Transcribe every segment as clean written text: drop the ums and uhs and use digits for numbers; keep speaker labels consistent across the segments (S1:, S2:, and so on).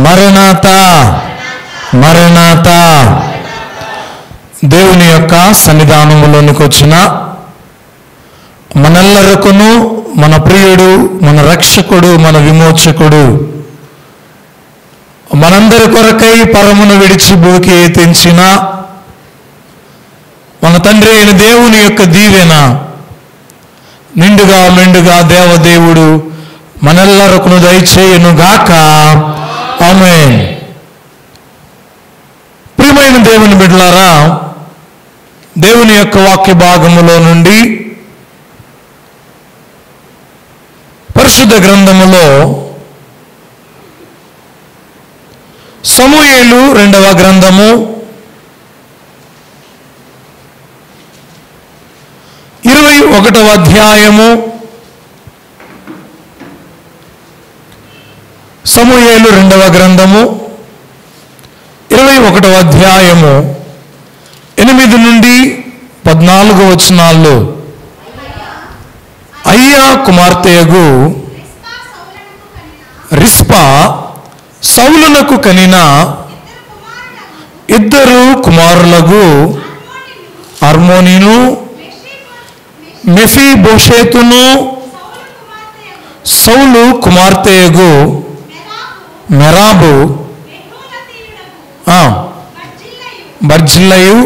S1: మరణాతా మరణాతా. దేవుని యొక్క సన్నిధానములోనికి వచ్చిన మనెల్లరకును మన ప్రియుడు, మన రక్షకుడు, మన విమోచకుడు, మనందరి కొరకై పరమును విడిచి భూకి తెంచిన మన తండ్రి అయిన దేవుని యొక్క దీవెన నిండుగా మెండుగా దేవదేవుడు మనెల్లరకును దయచేయును గాక. ఆమేన్. ప్రియమైన దేవుని బిడ్డలారా, దేవుని యొక్క వాక్య భాగములో నుండి పరిశుద్ధ గ్రంథములో సమూయేలు 2వ గ్రంథము 21వ అధ్యాయము, సమూయేలు 2వ గ్రంథము 21వ అధ్యాయము 8 నుండి 14 వచనాల్లో, అయ్యా కుమార్తెయగు రిస్పా సౌలునకు కనిన 2 కుమారులకు అర్మోనిను మెఫీబోషెతును సౌలు కుమార్తెయగు మెరాబు బర్జిల్లయు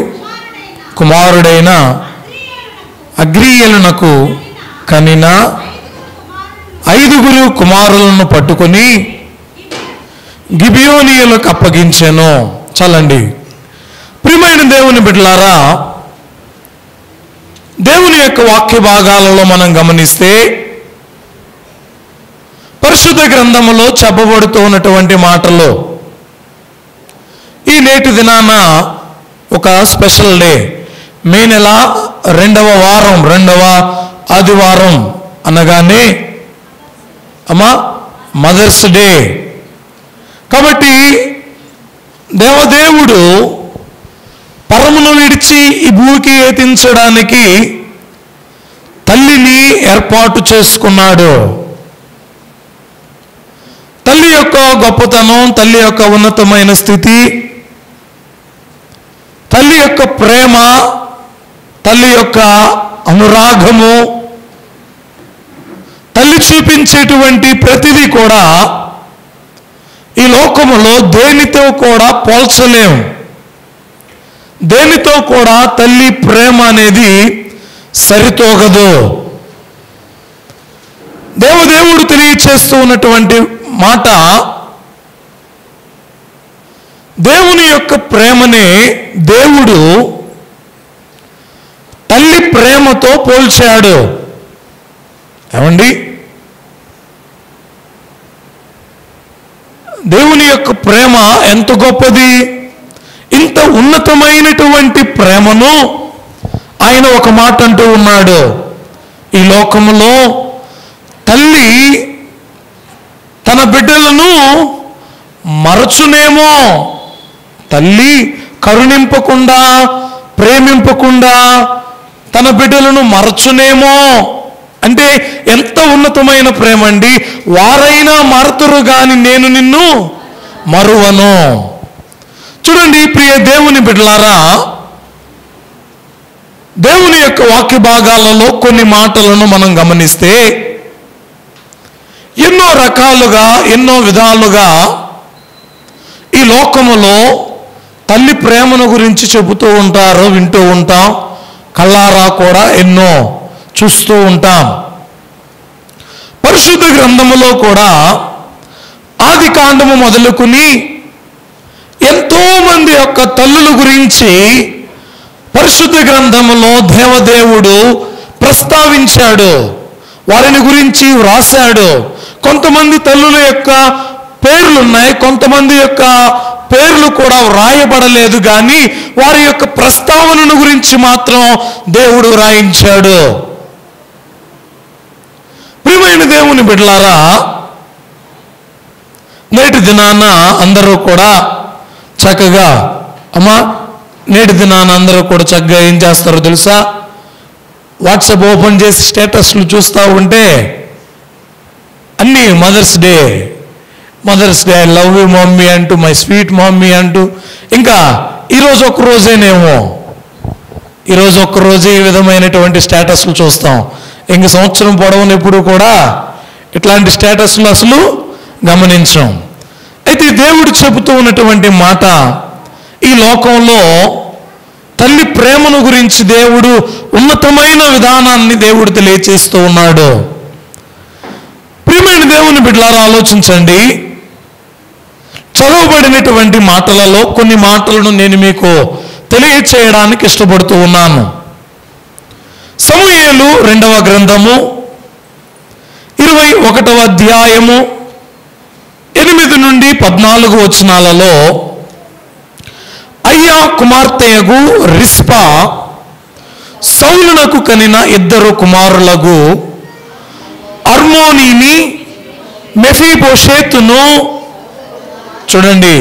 S1: కుమారుడైన అగ్రీయేలునకు కనిన 5 కుమారులను పట్టుకొని గిబియోనీయులకు అప్పగించెను. చాలండి. ప్రియమైన దేవుని బిడ్డలారా, దేవుని యొక్క వాక్య భాగాలలో మనం గమనిస్తే పరిశుద్ధ గ్రంథములో చెప్పబడుతూ ఉన్నటువంటి మాటలు ఈ నేటి దినాన ఒక స్పెషల్ డే, మే నెల 2వ వారం 2వ ఆదివారం అనగానే మదర్స్ డే. కాబట్టి దేవదేవుడు పరమును విడిచి ఈ భూమికి ఎత్తించడానికి తల్లిని ఏర్పాటు చేసుకున్నాడు. తల్లి యొక్క గొప్పతనం, తల్లి యొక్క ఉన్నతమైన స్థితి, తల్లి యొక్క ప్రేమ, తల్లి యొక్క అనురాగము, తల్లి చూపించేటువంటి ప్రతిదీ కూడా ఈ లోకములో దేనితో కూడా పోల్చలేం. దేనితో కూడా తల్లి ప్రేమ అనేది సరితూగదు. దేవదేవుడు తెలియచేస్తూ ఉన్నటువంటి మాట, దేవుని యొక్క ప్రేమనే దేవుడు తల్లి ప్రేమతో పోల్చాడు. ఏమండి, దేవుని యొక్క ప్రేమ ఎంత గొప్పది! ఇంత ఉన్నతమైనటువంటి ప్రేమను ఆయన ఒక మాట అంటూ ఉన్నాడు, ఈ లోకములో తల్లి తన బిడ్డలను మరచునేమో, తల్లి కరుణింపకుండా ప్రేమింపకుండా తన బిడ్డలను మరచునేమో. అంటే ఎంత ఉన్నతమైన ప్రేమ అండి! వారైనా మరతురు గాని నేను నిన్ను మరువను. చూడండి ప్రియ దేవుని బిడ్డలారా, దేవుని యొక్క వాక్య భాగాలలో కొన్ని మాటలను మనం గమనిస్తే ఎన్నో రకాలుగా ఎన్నో విధాలుగా ఈ లోకములో తల్లి ప్రేమను గురించి చెబుతూ ఉంటారు, వింటూ ఉంటాం, కళ్ళారా కూడా ఎన్నో చూస్తూ ఉంటాం. పరిశుద్ధ గ్రంథములో కూడా ఆది కాండము మొదలుకుని ఎంతో మంది యొక్క తల్లుల గురించి పరిశుద్ధ గ్రంథములో దేవదేవుడు ప్రస్తావించాడు, వారిని గురించి వ్రాసాడు. కొంతమంది తల్లుల యొక్క పేర్లు ఉన్నాయి, కొంతమంది యొక్క పేర్లు కూడా వ్రాయబడలేదు, కానీ వారి యొక్క ప్రస్తావనను గురించి మాత్రం దేవుడు వ్రాయించాడు. ప్రియమైన దేవుని బిడ్డలారా, నేటి దినాన అందరూ కూడా చక్కగా నేటి దినాన అందరూ కూడా చక్కగా ఏం చేస్తారో తెలుసా? వాట్సాప్ ఓపెన్ చేసి స్టేటస్లు చూస్తూ ఉంటే అన్నీ mothers day, mothers day, I love you mummy అంటూ, మై స్వీట్ మమ్మీ అంటూ, ఇంకా ఈరోజు ఒక్క రోజేనేమో, ఈరోజు ఒక్కరోజే ఈ విధమైనటువంటి స్టేటస్లు చూస్తాం. ఇంక సంవత్సరం పొడవున ఎప్పుడు కూడా ఇట్లాంటి స్టేటస్లు అసలు గమనించం. అయితే దేవుడు చెబుతూ ఉన్నటువంటి మాట, ఈ లోకంలో తల్లి ప్రేమను గురించి దేవుడు ఉన్నతమైన విధానాన్ని దేవుడు తెలియచేస్తూ ఉన్నాడు. ప్రియమైన దేవుని బిడ్డలారా, ఆలోచించండి. చదవబడినటువంటి మాటలలో కొన్ని మాటలను నేను మీకు తెలియచేయడానికి ఇష్టపడుతూ ఉన్నాను. సమూయేలు 2వ గ్రంథము 21వ అధ్యాయము 8 నుండి 14 వచనాలలో, అయ్యా కుమార్తెయగు రిస్పా సౌలునకు కనిన 2 కుమారులకు అర్మోనీని మెఫీబోషేతును. చూడండి,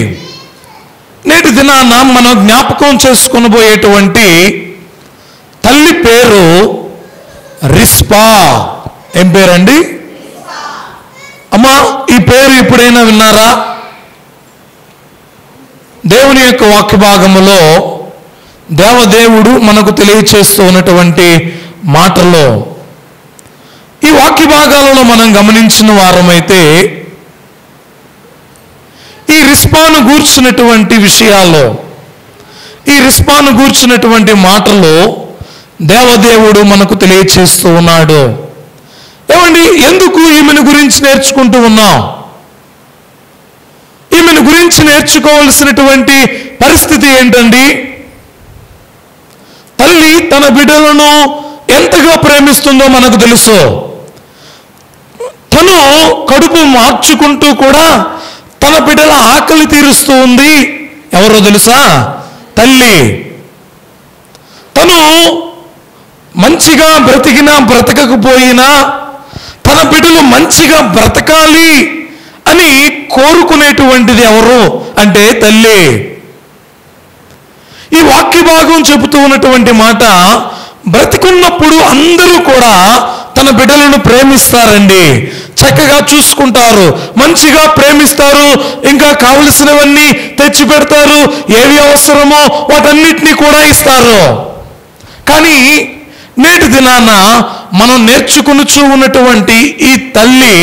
S1: నేటి దినాన మనం జ్ఞాపకం చేసుకొనబోయేటువంటి తల్లి పేరు రిస్పా. ఏం పేరండి? అమ్మా, ఈ పేరు ఎప్పుడైనా విన్నారా? దేవుని యొక్క వాక్య భాగములో దేవదేవుడు మనకు తెలియచేస్తూ ఉన్నటువంటి మాటలో, ఈ వాక్య భాగాలలో మనం గమనించిన వారమైతే, ఈ రిస్పాను గూర్చినటువంటి విషయాల్లో, ఈ రిస్పాను గూర్చినటువంటి మాటలో దేవదేవుడు మనకు తెలియచేస్తూ ఉన్నాడు. ఏమండి, ఎందుకు ఈమెను గురించి నేర్చుకుంటూ ఉన్నాం? ఈమెను గురించి నేర్చుకోవలసినటువంటి పరిస్థితి ఏంటండి? తల్లి తన బిడ్డలను ఎంతగా ప్రేమిస్తుందో మనకు తెలుసు. తను కడుపు మార్చుకుంటూ కూడా తన బిడ్డల ఆకలి తీరుస్తూ ఉంది. ఎవరో తెలుసా? తల్లి. తను మంచిగా బ్రతికినా బ్రతకకపోయినా తన బిడ్డలు మంచిగా బ్రతకాలి అని కోరుకునేటువంటిది ఎవరు అంటే తల్లి. ఈ వాక్య భాగం చెబుతూ ఉన్నటువంటి మాట, బ్రతికున్నప్పుడు అందరూ కూడా తన బిడ్డలను ప్రేమిస్తారండి, చక్కగా చూసుకుంటారు, మంచిగా ప్రేమిస్తారు, ఇంకా కావలసినవన్నీ తెచ్చి పెడతారు, ఏవి అవసరమో వాటన్నిటినీ కూడా ఇస్తారు. కానీ నేటి దినాన మనం నేర్చుకునుచూ ఉన్నటువంటి ఈ తల్లి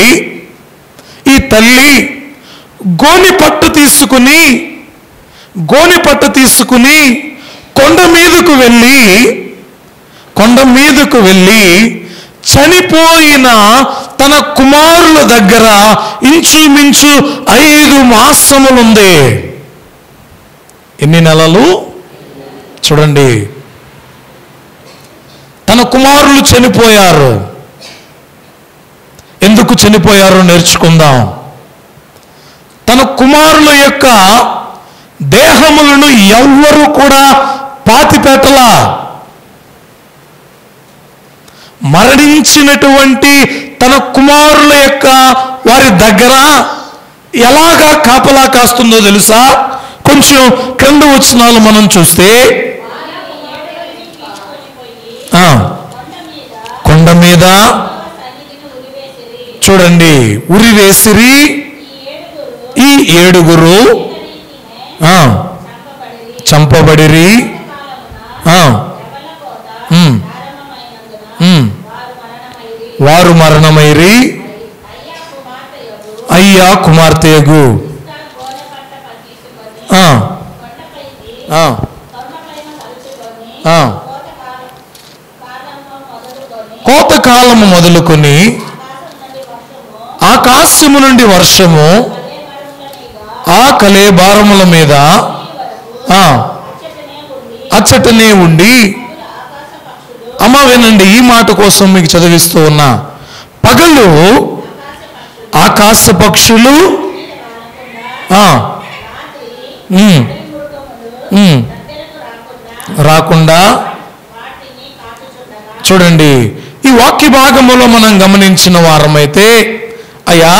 S1: గోని పట్టు తీసుకుని కొండ మీదకు వెళ్ళి చనిపోయిన తన కుమారుల దగ్గర ఇంచుమించు 5 మాసములుంది. ఎన్ని నెలలు చూడండి. తన కుమారులు చనిపోయారు. ఎందుకు చనిపోయారో నేర్చుకుందాం. తన కుమారుల యొక్క దేహములను ఎవ్వరూ కూడా పాతిపెట్టలా. మరణించినటువంటి తన కుమారుల యొక్క వారి దగ్గర ఎలాగా కాపలా కాస్తుందో తెలుసా? కొంచెం క్రింద వచనాలు మనం చూస్తే, కొండ మీద చూడండి ఉరివేసిరి ఈ 7 చంపబడిరి. వారు మరణమైరి. అయ్యా కుమార్తెయగు కోతకాలము మొదలుకొని ఆకాశము నుండి వర్షము ఆ కళేబారముల మీద అచ్చటనే ఉండి. అమ్మ వినండి, ఈ మాట కోసం మీకు చదివిస్తూ ఉన్నా. పగలు ఆకాశ పక్షులు, రాకుండా చూడండి. ఈ వాక్య భాగములో మనం గమనించిన వారమైతే, అయ్యా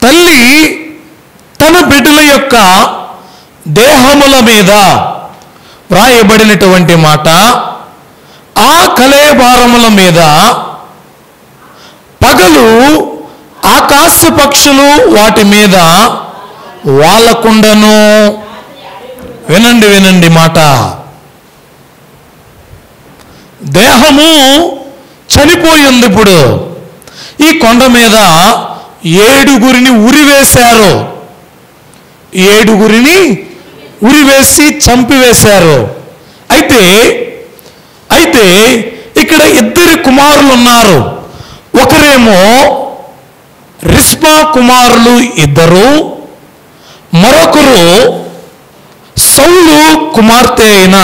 S1: తల్లి తన బిడ్డల యొక్క దేహముల మీద వ్రాయబడినటువంటి మాట, ఆ కళేబారముల మీద పగలు ఆకాశ పక్షులు వాటి మీద వాలకుండను. వినండి వినండి మాట. దేహము చనిపోయింది. ఇప్పుడు ఈ కొండ మీద 7 ఉరివేశారు. 7 ఉరివేసి చంపివేశారు. అయితే ఇక్కడ 2 కుమారులు ఉన్నారు. ఒకరేమో రిస్పా కుమారులు 2, మరొకరు సౌలు కుమార్తె అయిన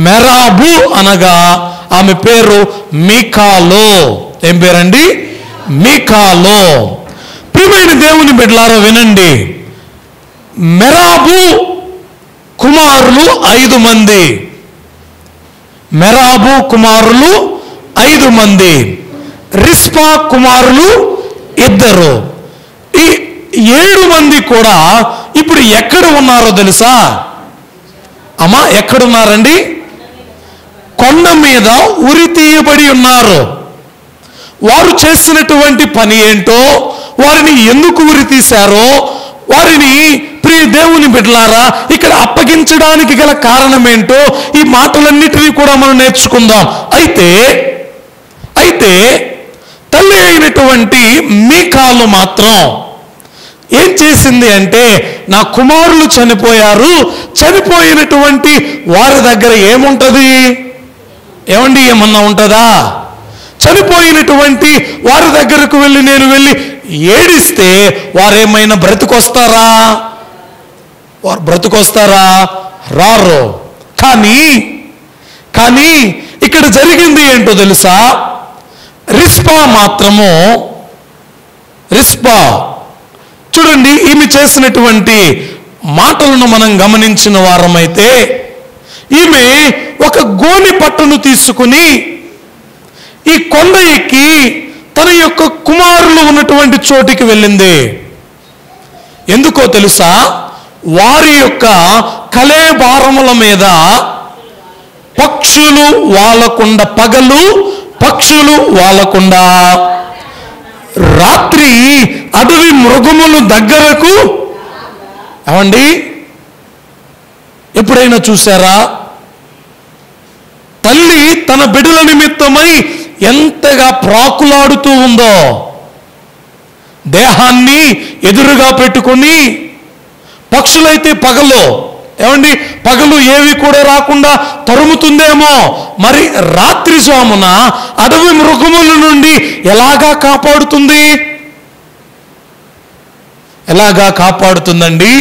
S1: మెరాబు అనగా ఆమె పేరు మీకాలో. ఏం పేరండి? మీకాలో. ప్రియమైన దేవుని బిడ్డలారా వినండి. మెరాబు కుమారులు 5 మంది. మెరాబు కుమారులు 5 మంది. రిస్పా కుమారులు 2. ఈ 7 మంది కూడా ఇప్పుడు ఎక్కడ ఉన్నారో తెలుసా అమ్మా? ఎక్కడున్నారండి? కొండ మీద ఉరి తీయబడి ఉన్నారు. వారు చేసినటువంటి పని ఏంటో, వారిని ఎందుకు ఉరి తీశారో, వారిని ప్రియ దేవుని బిడ్డలారా ఇక్కడ అప్పగించడానికి గల కారణం ఏంటో, ఈ మాటలన్నిటినీ కూడా మనం నేర్చుకుందాం. అయితే తల్లి అయినటువంటి మీకాలు మాత్రం ఏం చేసింది అంటే, నా కుమారులు చనిపోయారు, చనిపోయినటువంటి వారి దగ్గర ఏముంటది? ఏమండి, ఏమన్నా ఉంటుందా? చనిపోయినటువంటి వారి దగ్గరకు నేను వెళ్ళి ఏడిస్తే వారేమైనా బ్రతికొస్తారా? వారు బ్రతికొస్తారా? రారు. కానీ ఇక్కడ జరిగింది ఏంటో తెలుసా? రిస్పా చూడండి, ఈమె చేసినటువంటి మాటలను మనం గమనించిన వారమైతే, ఈమె ఒక గోని పట్టును తీసుకుని ఈ కొండ ఎక్కి తన యొక్క కుమారులు ఉన్నటువంటి చోటికి వెళ్ళింది. ఎందుకో తెలుసా? వారి యొక్క కళేబారముల మీద పక్షులు వాలకుండా, పగలు పక్షులు వాలకుండా, రాత్రి అడవి మృగములు దగ్గరకు. ఏమండి, ఎప్పుడైనా చూసారా? తల్లి తన బిడ్డల నిమిత్తమై ఎంతగా ప్రాకులాడుతూ ఉందో, దేహాన్ని ఎదురుగా పెట్టుకుని. పక్షులైతే పగలు ఏవి కూడా రాకుండా తరుముతుందేమో, మరి రాత్రి సోమున అడవి మృగముల నుండి ఎలాగా కాపాడుతుందండి?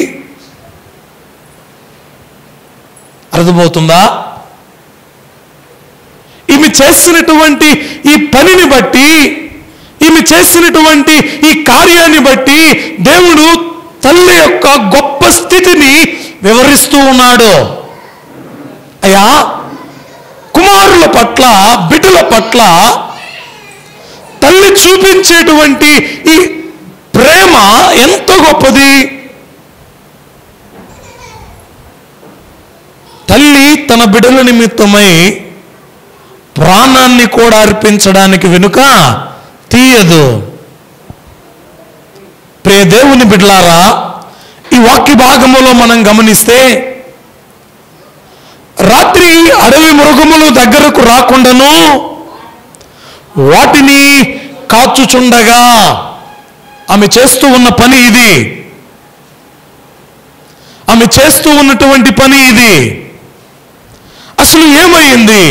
S1: అర్థమవుతుందా? ఈమె చేసినటువంటి ఈ పనిని బట్టి, ఈమె చేసినటువంటి ఈ కార్యాన్ని బట్టి దేవుడు తల్లి యొక్క గొప్ప స్థితిని వివరిస్తూ ఉన్నాడు. అయ్యా, కుమారుల పట్ల, బిడ్డల పట్ల తల్లి చూపించేటువంటి ఈ ప్రేమ ఎంత గొప్పది! తల్లి తన బిడ్డల నిమిత్తమై ప్రాణాన్ని కూడా అర్పించడానికి వెనుక తీయదు. ప్రియ దేవుని బిడ్డలారా, ఈ వాక్య భాగములో మనం గమనిస్తే, రాత్రి అడవి మృగములు దగ్గరకు రాకుండాను వాటిని కాచుచుండగా ఆమె చేస్తూ ఉన్న పని ఇది. ఆమె చేస్తూ ఉన్నటువంటి పని ఇది. అసలు ఏమైంది?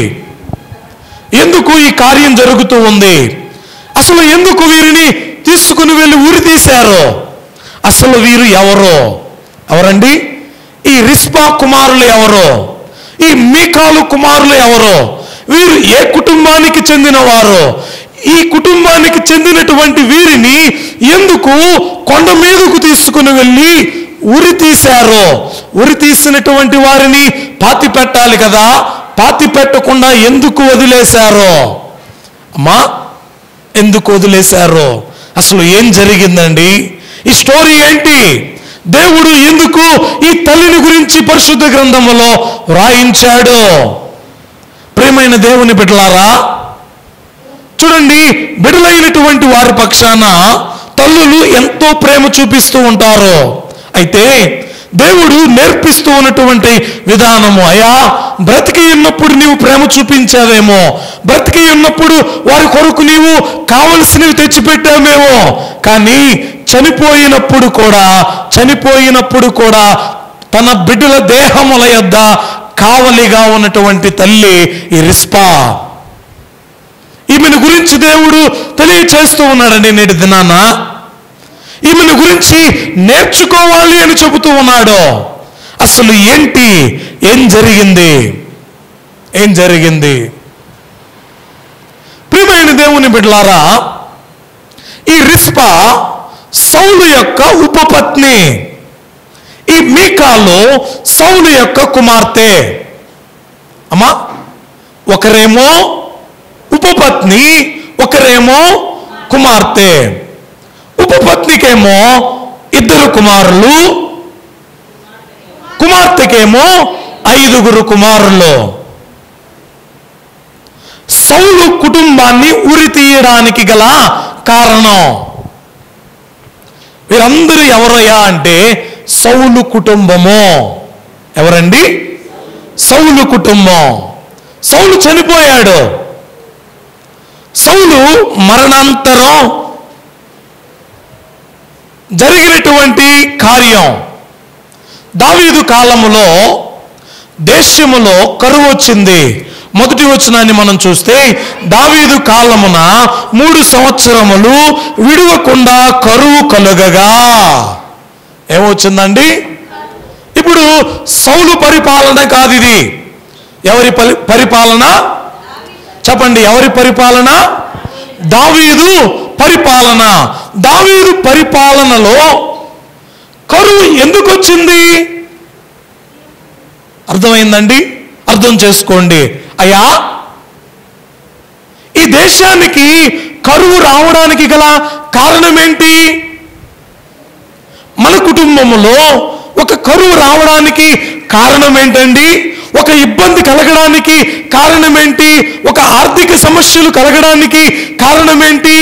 S1: ఎందుకు ఈ కార్యం జరుగుతూ ఉంది? అసలు ఎందుకు వీరిని తీసుకుని వెళ్ళి ఉరి తీశారు? అసలు వీరు ఎవరండి? ఈ రిస్పా కుమారులు ఎవరు? ఈ మీకాలు కుమారులు ఎవరు? వీరు ఏ కుటుంబానికి చెందినవారు? ఈ కుటుంబానికి చెందినటువంటి వీరిని ఎందుకు కొండ మీదకు తీసుకుని వెళ్ళి ఉరి తీశారు? ఉరి తీసినటువంటి వారిని పాతి పెట్టాలి కదా, పాతి పెట్టకుండా ఎందుకు వదిలేశారు? అమ్మా, ఎందుకు వదిలేశారు? అసలు ఏం జరిగిందండి? ఈ స్టోరీ ఏంటి? దేవుడు ఎందుకు ఈ తల్లిని గురించి పరిశుద్ధ గ్రంథములో వ్రాయించాడు? ప్రియమైన దేవుని బిడ్డలారా, చూడండి, బిడ్డలైనటువంటి వారి పక్షాన తల్లులు ఎంతో ప్రేమ చూపిస్తూ ఉంటారు. అయితే దేవుడు నేర్పిస్తూ ఉన్నటువంటి విధానము, అయ్యా బ్రతికి ఉన్నప్పుడు నీవు ప్రేమ చూపించావేమో, బ్రతికి ఉన్నప్పుడు వారి కొరకు నీవు కావలసినవి తెచ్చిపెట్టావేమో, కానీ చనిపోయినప్పుడు కూడా తన బిడ్డల దేహముల యొద్ద కావలిగా ఉన్నటువంటి తల్లి ఈ రిస్పా. ఈమెను గురించి దేవుడు తెలియచేస్తూ ఉన్నాడండి. నేటి దినాన ఈమెను గురించి నేర్చుకోవాలి అని చెబుతూ ఉన్నాడు. అసలు ఏం జరిగింది? ప్రియమైన దేవుని బిడ్డలారా, ఈ రిస్పా సౌలు యొక్క ఉపపత్ని. ఈ మీకాలు సౌలు యొక్క కుమార్తె. అమ్మా, ఒకరేమో ఉపపత్ని, ఒకరేమో కుమార్తె. ఉపపత్నికేమో 2 కుమారులు, కుమార్తెకేమో 5 కుమారులు. సౌలు కుటుంబాన్ని ఉరి తీయడానికి గల కారణం వీరందరూ ఎవరయ్యా అంటే సౌలు కుటుంబము. ఎవరండి? సౌలు కుటుంబం. సౌలు చనిపోయాడు. సౌలు మరణాంతరం జరిగినటువంటి కార్యం, దావీదు కాలములో దేశములో కరువు వచ్చింది. మొదటి వచనాన్ని మనం చూస్తే, దావీదు కాలమున 3 సంవత్సరములు విడువకుండా కరువు కలుగగా. ఏమొచ్చిందండి? ఇప్పుడు సౌలు పరిపాలన కాదు ఇది. ఎవరి పరిపాలన? చెప్పండి, ఎవరి పరిపాలన? దావీదు పరిపాలన. దావీదు పరిపాలనలో కరువు ఎందుకు వచ్చింది? అర్థమైందండి? అర్థం చేసుకోండి. అయ్యా, ఈ దేశానికి కరువు రావడానికి గల కారణం ఏంటి? మన కుటుంబంలో ఒక కరువు రావడానికి కారణం ఏంటండి? ఒక ఇబ్బంది కలగడానికి కారణం ఏంటి? ఒక ఆర్థిక సమస్యలు కలగడానికి కారణం ఏంటి?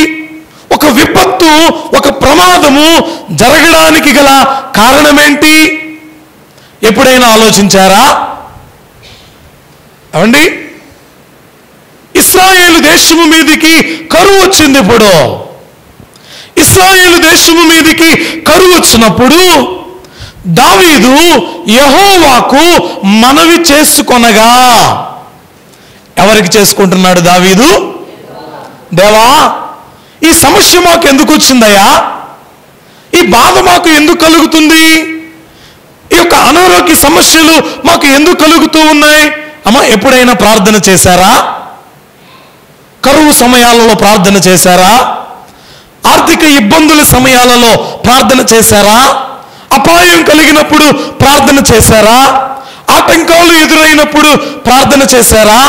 S1: ఒక విపత్తు, ఒక ప్రమాదము జరగడానికి గల కారణం ఏంటి? ఎప్పుడైనా ఆలోచించారా? అవండి, ఇశ్రాయేలు దేశము మీదికి కరువు వచ్చింది. ఇప్పుడు ఇశ్రాయేలు దేశము మీదికి కరువు వచ్చినప్పుడు దావీదు యెహోవాకు మనవి చేసుకొనగా. ఎవరికి చేసుకుంటున్నాడు దావీదు? దేవా, ఈ సమస్య మాకు ఎందుకు వచ్చిందయ్యా? ఈ బాధ మాకు ఎందుకు కలుగుతుంది? ఈ యొక్క అనారోగ్య సమస్యలు మాకు ఎందుకు కలుగుతూ ఉన్నాయి? అమ్మ, ఎప్పుడైనా ప్రార్థన చేశారా? కరువు సమయాలలో ప్రార్థన చేశారా? ఆర్థిక ఇబ్బందుల సమయాలలో ప్రార్థన చేశారా? అపాయం కలిగినప్పుడు ప్రార్థన చేశారా? ఆటంకాలు ఎదురైనప్పుడు ప్రార్థన చేశారా?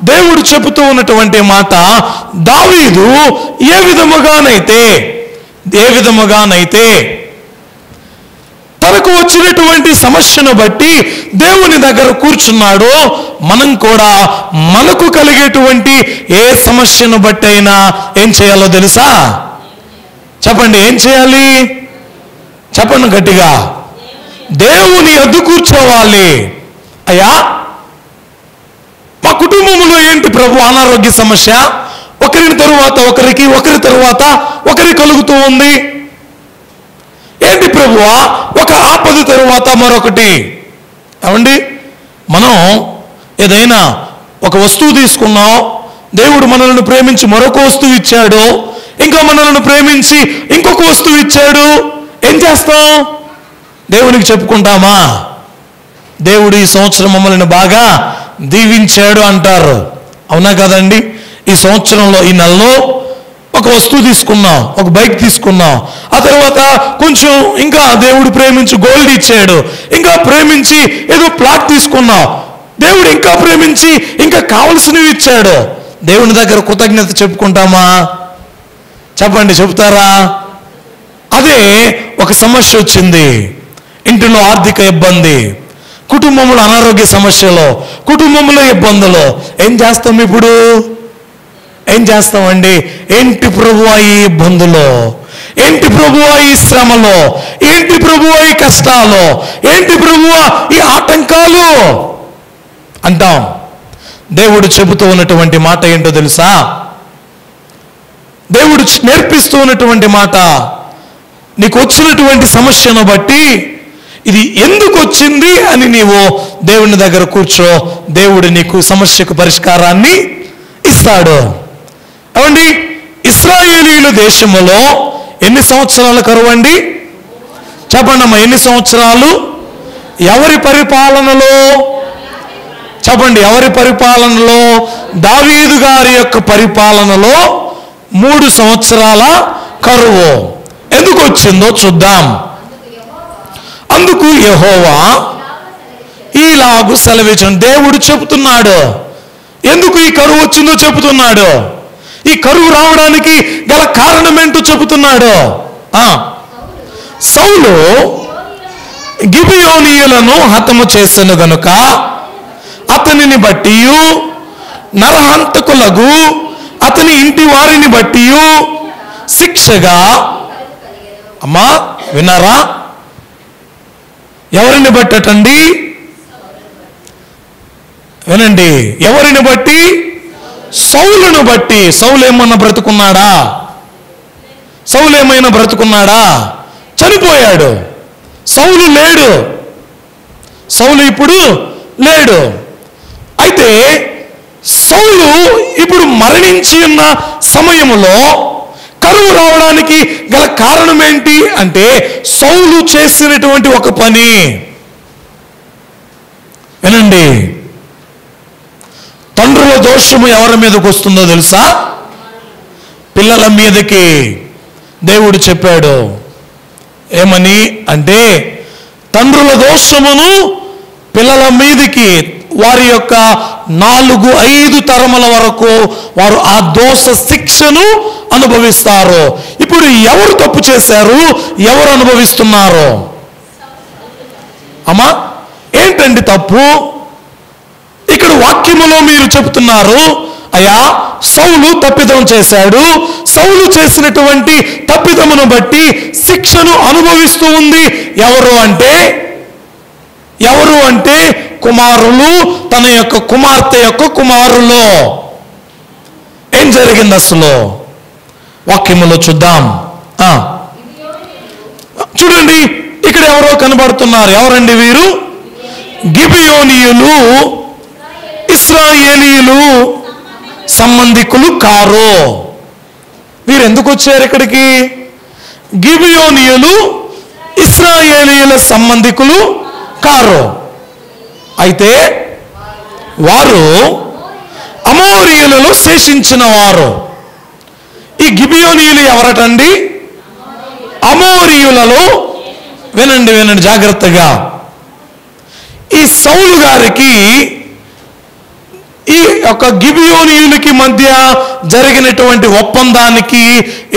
S1: దేవుడు చెబుతూ ఉన్నటువంటి మాట, దావీదు ఏ విధముగానైతే తనకు వచ్చినటువంటి సమస్యను బట్టి దేవుని దగ్గర కూర్చున్నాడో, మనం కూడా మనకు కలిగేటువంటి ఏ సమస్యను బట్టి అయినా ఏం చేయాలో తెలుసా? చెప్పండి, ఏం చేయాలి? చెప్పండి గట్టిగా. దేవుని యొద్ద కూర్చోవాలి. అయ్యా, మా కుటుంబంలో ఏంటి ప్రభు అనారోగ్య సమస్య? ఒకరి తరువాత ఒకరి కలుగుతూ ఉంది. ఏంటి ప్రభువా? ఒక ఆపద తరువాత మరొకటి. అవండి, మనం ఏదైనా ఒక వస్తువు తీసుకున్నాం, దేవుడు మనల్ని ప్రేమించి మరొక వస్తువు ఇచ్చాడు, ఇంకా మనల్ని ప్రేమించి ఇంకొక వస్తువు ఇచ్చాడు. ఏం చేస్తాం? దేవునికి చెప్పుకుంటామా? దేవుడు ఈ సంవత్సరం మమ్మల్ని బాగా దీవించాడు అంటారు. అవునా కదండి? ఈ సంవత్సరంలో, ఈ నెలలో ఒక వస్తువు తీసుకున్నాం, ఒక బైక్ తీసుకున్నాం. ఆ తర్వాత కొంచెం ఇంకా దేవుడు ప్రేమించి గోల్డ్ ఇచ్చాడు, ఇంకా ప్రేమించి ఏదో ప్లాట్ తీసుకున్నాం. దేవుడు ఇంకా ప్రేమించి ఇంకా కావలసినవి ఇచ్చాడు. దేవుని దగ్గర కృతజ్ఞత చెప్పుకుంటామా? చెప్పండి, చెప్తారా? అదే ఒక సమస్య వచ్చింది, ఇంటిలో ఆర్థిక ఇబ్బంది, కుటుంబంలో అనారోగ్య సమస్యలు, కుటుంబంలో ఇబ్బందులు. ఏం చేస్తాం ఇప్పుడు? ఏం చేస్తామండి? ఏంటి ప్రభువా ఈ ఇబ్బందులో, ఏంటి ప్రభువా ఈ శ్రమలో, ఏంటి ప్రభువా ఈ కష్టాలు, ఏంటి ప్రభువా ఈ ఆటంకాలు అంటాం. దేవుడు చెబుతూ ఉన్నటువంటి మాట ఏంటో తెలుసా? దేవుడు నేర్పిస్తూ ఉన్నటువంటి మాట, నీకు వచ్చినటువంటి సమస్యను బట్టి ఇది ఎందుకు వచ్చింది అని నీవు దేవుని దగ్గర కూర్చో, దేవుడు నీకు సమస్యకు పరిష్కారాన్ని ఇస్తాడు. ఏమండి, ఇశ్రాయేలీయుల దేశములో ఎన్ని సంవత్సరాల కరువు అండి? చెప్పండి అమ్మా, ఎన్ని సంవత్సరాలు? ఎవరి పరిపాలనలో? చెప్పండి, ఎవరి పరిపాలనలో? దావీదు గారి యొక్క పరిపాలనలో 3 సంవత్సరాల కరువు. ఎందుకు వచ్చిందో చూద్దాం. అందుకు యెహోవా ఈలాగు సెలవిచ్చాడు. దేవుడు చెబుతున్నాడు ఎందుకు ఈ కరువు వచ్చిందో చెబుతున్నాడు. ఈ కరువు రావడానికి గల కారణం ఏంటో చెబుతున్నాడు. సౌలు గిబియోనీయులను హతము చేసెను గనుక అతనిని బట్టి నరహంతకులకు అతని ఇంటి వారిని బట్టి శిక్షగా, అమ్మా విన్నారా, ఎవరిని బట్టండి? వినండి, ఎవరిని బట్టి? సౌలును బట్టి. సౌలు ఏమన్నా బ్రతుకున్నాడా? సౌలు ఏమైనా బ్రతుకున్నాడా? చనిపోయాడు. సౌలు లేడు. సౌలు ఇప్పుడు లేడు. అయితే సౌలు ఇప్పుడు మరణించి ఉన్న సమయంలో కరువు రావడానికి గల కారణం ఏంటి అంటే సౌలు చేసినటువంటి ఒక పని. వినండి, తండ్రుల దోషము ఎవరి మీదకి వస్తుందో తెలుసా? పిల్లల మీదకి. దేవుడు చెప్పాడు ఏమని అంటే, తండ్రుల దోషమును పిల్లల మీదకి, వారి యొక్క 4-5 తరముల వరకు వారు ఆ దోష శిక్షను అనుభవిస్తారు. ఇప్పుడు ఎవరు తప్పు చేశారు, ఎవరు అనుభవిస్తున్నారు? అమ్మా ఏంటండి తప్పు? ఇక్కడ వాక్యములో మీరు చెప్తున్నారు, అయ్యా సౌలు తప్పిదం చేశాడు, సౌలు చేసినటువంటి తప్పిదమును బట్టి శిక్షను అనుభవిస్తూ ఉంది. ఎవరు అంటే కుమారులు, తన యొక్క కుమార్తె యొక్క కుమారులు. ఏం జరిగింది అసలు? వాక్యములో చూద్దాం. చూడండి, ఇక్కడ ఎవరో కనబడుతున్నారు. ఎవరండి వీరు? గిబియోనీయులు, ఇశ్రాయేలీయులు సంబంధికులు కారు. వీరు ఎందుకు వచ్చారు ఇక్కడికి? గిబియోనీయులు ఇశ్రాయేలీయుల సంబంధికులు కారు. అయితే వారు అమోరీయులలో శేషించిన వారు. ఈ గిబియోనీయులు ఎవరటండి? అమోరీయులలో. వినండి జాగ్రత్తగా. ఈ సౌలు గారికి ఈ యొక్క గిబియోనీయులకి మధ్య జరిగినటువంటి ఒప్పందానికి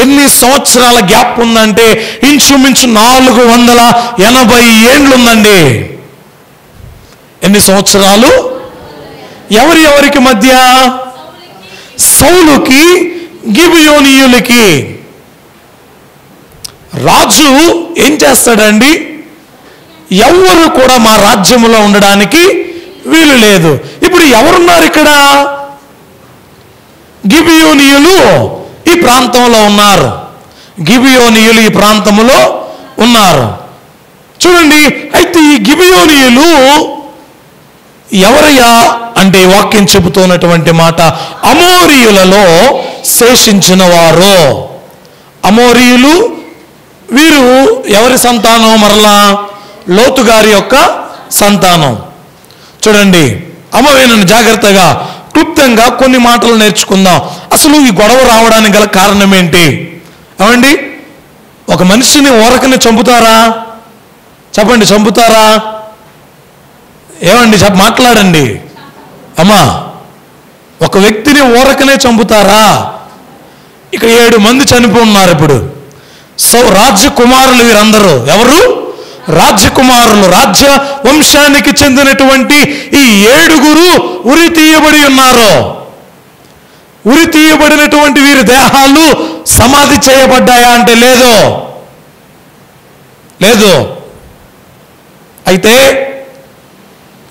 S1: ఎన్ని సంవత్సరాల గ్యాప్ ఉందంటే ఇంచుమించు 480 ఏండ్లు ఉందండి. ఎన్ని సంవత్సరాలు? ఎవరికి మధ్య? సౌలుకి గిబియోనీయులకి. రాజు ఏం చేస్తాడండి? ఎవరు కూడా మా రాజ్యంలో ఉండడానికి వీలు లేదు. ఇప్పుడు ఎవరున్నారు ఇక్కడ? గిబియోనీయులు ఈ ప్రాంతంలో ఉన్నారు. గిబియోనీయులు ఈ ప్రాంతంలో ఉన్నారు. చూడండి, అయితే ఈ గిబియోనీయులు ఎవరయ్యా అంటే వాక్యం చెబుతున్నటువంటి మాట, అమోరీయులలో శేషించిన వారు. అమోరీయులు వీరు ఎవరి సంతానం? మరలా లోతు గారి యొక్క సంతానం. చూడండి అమ్మవేనని జాగ్రత్తగా క్లుప్తంగా కొన్ని మాటలు నేర్చుకుందాం. అసలు ఈ గొడవ రావడానికి గల కారణం ఏంటి? ఏమండి, ఒక మనిషిని ఊరకనే చంపుతారా? చెప్పండి, చంపుతారా? ఏమండి మాట్లాడండి అమ్మా. ఒక వ్యక్తిని ఊరకనే చంపుతారా? ఇక 7 మంది చనిపోతున్నారు ఇప్పుడు. రాజ్యకుమారులు వీరందరూ. ఎవరు? రాజ్యకుమారులు. రాజ్య వంశానికి చెందినటువంటి ఈ 7 ఉరి తీయబడి ఉన్నారు. ఉరి తీయబడినటువంటి వీరి దేహాలు సమాధి చేయబడ్డాయా అంటే లేదు. అయితే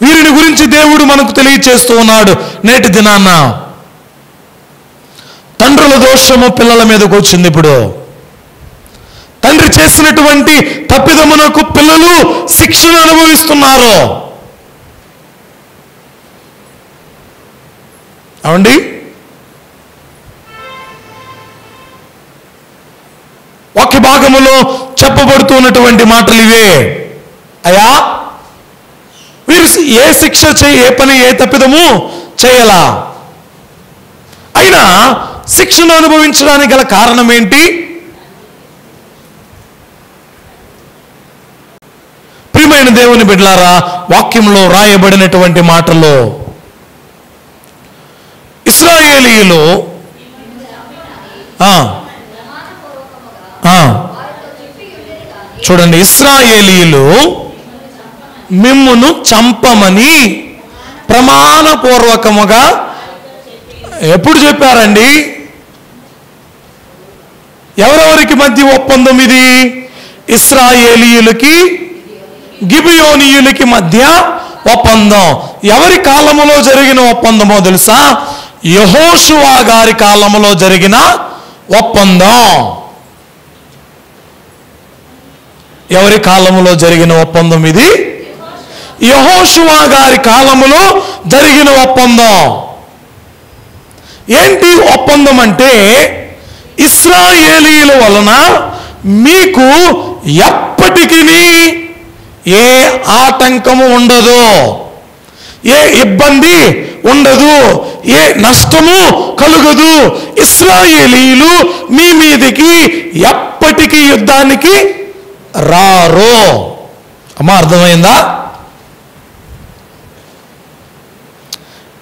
S1: వీరిని గురించి దేవుడు మనకు తెలియచేస్తూ ఉన్నాడు. నేటి దినాన తండ్రుల దోషము పిల్లల మీదకు వచ్చింది. ఇప్పుడు తండ్రి చేసినటువంటి తప్పిదమునకు పిల్లలు శిక్షను అనుభవిస్తున్నారు. అవండి, వాక్య భాగములో చెప్పబడుతున్నటువంటి మాటలు ఇవే. అయ్యా, వీరు ఏ శిక్ష ఏ పని ఏ తప్పిదము చేయలా, అయినా శిక్షను అనుభవించడానికి గల కారణం ఏంటి? ప్రియమైన దేవుని బిడ్డలారా, వాక్యంలో రాయబడినటువంటి మాటల్లో ఇశ్రాయేలీయులు చూడండి, ఇశ్రాయేలీయులు మిమ్మును చంపమని ప్రమాణపూర్వకముగా ఎప్పుడు చెప్పారండి? ఎవరెవరికి మధ్య ఒప్పందం ఇది? ఇశ్రాయేలీయులకి గిబియోనీయులకి మధ్య ఒప్పందం. ఎవరి కాలములో జరిగిన ఒప్పందమో తెలుసా? యెహోషువ గారి కాలములో జరిగిన ఒప్పందం. ఎవరి కాలములో జరిగిన ఒప్పందం ఇది? యెహోషువ గారి కాలములో జరిగిన ఒప్పందం. ఏంటి ఒప్పందం అంటే, ఇశ్రాయేలీయుల వలన మీకు ఎప్పటికీ ఏ ఆటంకము ఉండదు, ఏ ఇబ్బంది ఉండదు, ఏ నష్టము కలుగదు. ఇశ్రాయేలీయులు మీ మీదకి ఎప్పటికీ యుద్ధానికి రారు. అమ్మా, అర్థమైందా?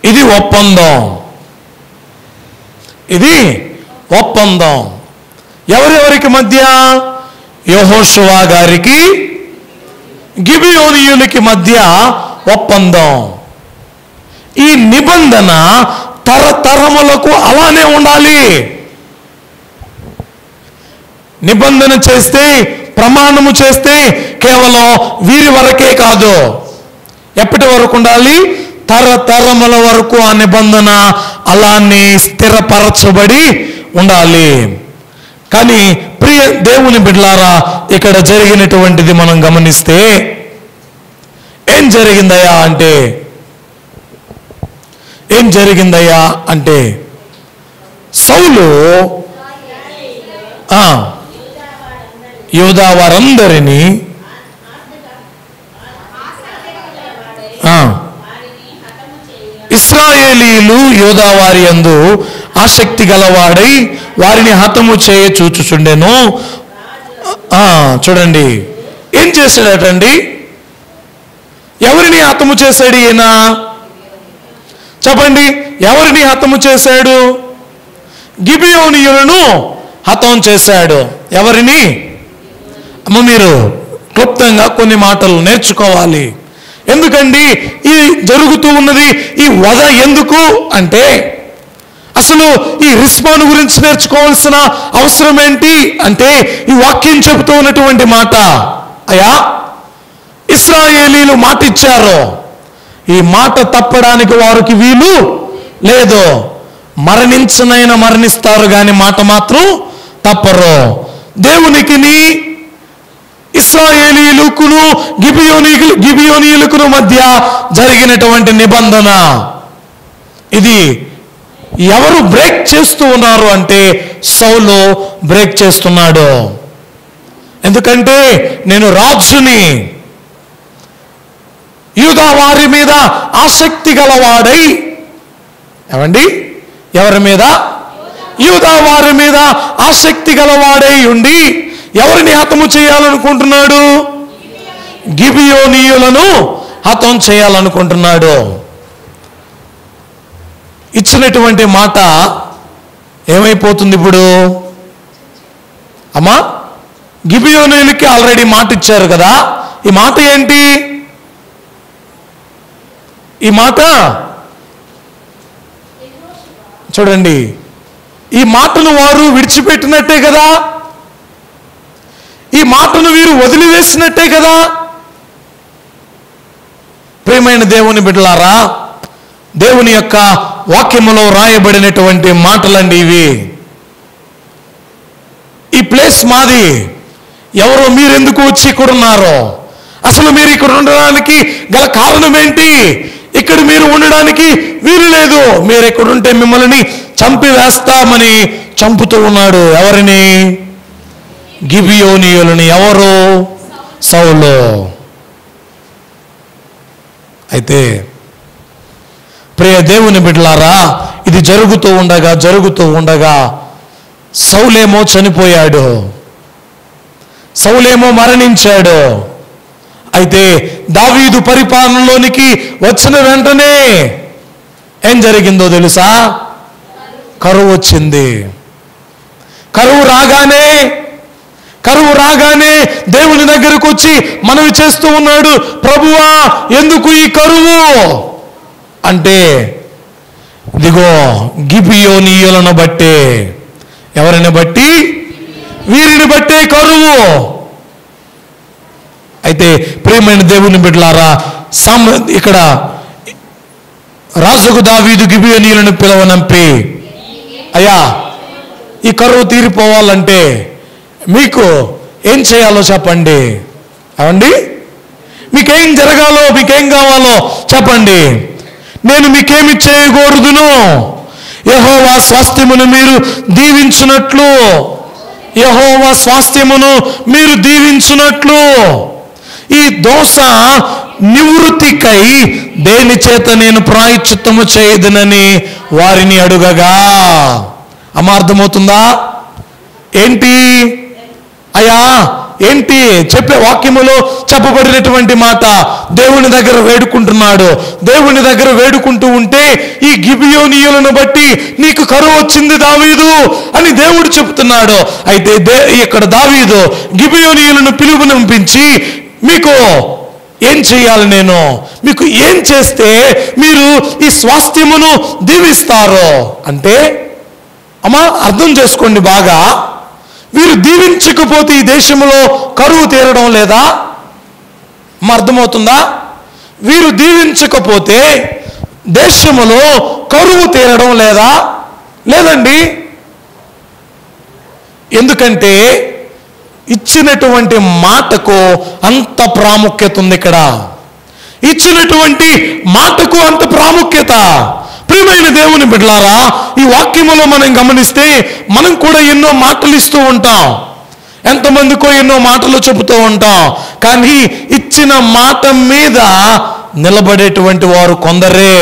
S1: ఇది ఒప్పందం. ఇది ఒప్పందం. ఎవరెవరికి మధ్య? యెహోషువ గారికి గిబియోనీయులకి మధ్య ఒప్పందం. ఈ నిబంధన తరతరములకు అలానే ఉండాలి. నిబంధన చేస్తే, ప్రమాణము చేస్తే కేవలం వీరి వరకే కాదు. ఎప్పటి వరకు ఉండాలి? తరతరముల వరకు ఆ నిబంధన అలానే స్థిరపరచబడి ఉండాలి. కానీ ప్రియ దేవుని బిడ్డలారా, ఇక్కడ జరిగినటువంటిది మనం గమనిస్తే ఏం జరిగిందయ్యా అంటే సౌలు యూదా వారందరినీ ఇశ్రాయేలీయులు యూదా వారి యందు ఆసక్తి గలవాడై వారిని హతము చేయ చూచుచుండెను. చూడండి, ఏం చేశాడటండి? ఎవరిని హతము చేశాడు ఈయన? చెప్పండి, ఎవరిని హతము చేశాడు? గిబియోనీయులను హతం చేశాడు. ఎవరిని? అమ్మ, మీరు క్లుప్తంగా కొన్ని మాటలు నేర్చుకోవాలి. ఎందుకండి ఈ జరుగుతూ ఉన్నది? ఈ వధ ఎందుకు అంటే, అసలు ఈ రిస్పాను గురించి నేర్చుకోవాల్సిన అవసరం ఏంటి అంటే, ఈ వాక్యం చెబుతూ ఉన్నటువంటి మాట, అయ్యా ఇశ్రాయేలీలు మాట ఇచ్చారు, ఈ మాట తప్పడానికి వారికి వీలు లేదు. మరణించనైనా మరణిస్తారు కానీ మాట మాత్రం తప్పరు. దేవునికిని ఇశ్రాయేలీయులకును గిబియోనీయులకును మధ్య జరిగినటువంటి నిబంధన ఇది. ఎవరు బ్రేక్ చేస్తూ ఉన్నారు అంటే సౌలు బ్రేక్ చేస్తున్నాడు. ఎందుకంటే నేను రాజుని, యూదా వారి మీద ఆసక్తి గలవాడై, ఏమండి ఎవరి మీద? యూదా వారి మీద ఆసక్తి గలవాడై ఉండి ఎవరిని హతము చేయాలనుకుంటున్నాడు? గిబియోనీయులను హతం చేయాలనుకుంటున్నాడు. ఇచ్చినటువంటి మాట ఏమైపోతుంది ఇప్పుడు? అమ్మా, గిబియోనీయులకి ఆల్రెడీ మాట ఇచ్చారు కదా. ఈ మాట ఏంటి? ఈ మాట చూడండి, ఈ మాటను వారు విడిచిపెట్టినట్టే కదా, ఈ మాటను వీరు వదిలివేసినట్టే కదా. ప్రియమైన దేవుని బిడ్డలారా, దేవుని యొక్క వాక్యములో రాయబడినటువంటి మాటలండి ఇవి. ఈ ప్లేస్ మాది, ఎవరో మీరెందుకు వచ్చి ఇక్కడ ఉన్నారో, అసలు మీరు ఇక్కడ ఉండడానికి గల కారణం ఏంటి, ఇక్కడ మీరు ఉండడానికి వీలు లేదు, మీరు ఇక్కడ ఉంటే మిమ్మల్ని చంపివేస్తామని చంపుతూ ఉన్నాడు. ఎవరిని? గిబియోనీయులని. ఎవరు? సౌలు. అయితే ప్రియ దేవుని బిడ్డలారా, ఇది జరుగుతూ ఉండగా సౌలేమో చనిపోయాడు, సౌలేమో మరణించాడు. అయితే దావీదు పరిపాలనలోనికి వచ్చిన వెంటనే ఏం జరిగిందో తెలుసా? కరువు వచ్చింది. కరువు రాగానే దేవుని దగ్గరకు వచ్చి మనవి చేస్తూ ఉన్నాడు, ప్రభువా ఎందుకు ఈ కరువు అంటే, ఇదిగో గిబియోనీయులను బట్టే. ఎవరిని బట్టి? వీరిని బట్టే కరువు. అయితే ప్రియమైన దేవుని బిడ్డలారా, ఇక్కడ రాజుకు దావీదు గిబియోనీయులను పిలవనంపి, అయ్యా ఈ కరువు తీరిపోవాలంటే మీకు ఏం చేయాలో చెప్పండి. అవండి, మీకేం జరగాలో, మీకేం కావాలో చెప్పండి, నేను మీకేమి చేయకూడదును. యెహోవా స్వాస్థ్యమును మీరు దీవించున్నట్లు, యెహోవా స్వాస్థ్యమును మీరు దీవించున్నట్లు ఈ దోష నివృత్తికై దేని చేత నేను ప్రాయశ్చిత్తము చేయదునని వారిని అడుగగా. అర్థమవుతుందా? ఏంటి అయ్యా, ఏంటి చెప్పే వాక్యములో చెప్పబడినటువంటి మాట? దేవుని దగ్గర వేడుకుంటున్నాడు. దేవుని దగ్గర వేడుకుంటూ ఉంటే ఈ గిబియోనీయులను బట్టి నీకు కరువు వచ్చింది దావీదు అని దేవుడు చెబుతున్నాడు. అయితే ఇక్కడ దావీదు గిబియోనీయులను పిలుపునంపించి, మీకు ఏం చేయాలి, నేను మీకు ఏం చేస్తే మీరు ఈ స్వాస్థ్యమును దీవిస్తారు అంటే, అర్థం చేసుకోండి బాగా, వీరు దీవించకపోతే ఈ దేశంలో కరువు తీరడం లేదా? అర్థమవుతుందా? వీరు దీవించకపోతే దేశంలో కరువు తీరడం లేదా? లేదండి. ఎందుకంటే ఇచ్చినటువంటి మాటకు అంత ప్రాముఖ్యత ఉంది. ఇక్కడ ఇచ్చినటువంటి మాటకు అంత ప్రాముఖ్యత. ప్రియమైన దేవుని బిడ్డలారా, ఈ వాక్యములో మనం గమనిస్తే మనం కూడా ఎన్నో మాటలు ఇస్తూ ఉంటాం, ఎంతమందికో ఎన్నో మాటలు చెబుతూ ఉంటాం. కానీ ఇచ్చిన మాట మీద నిలబడేటువంటి వారు కొందరే.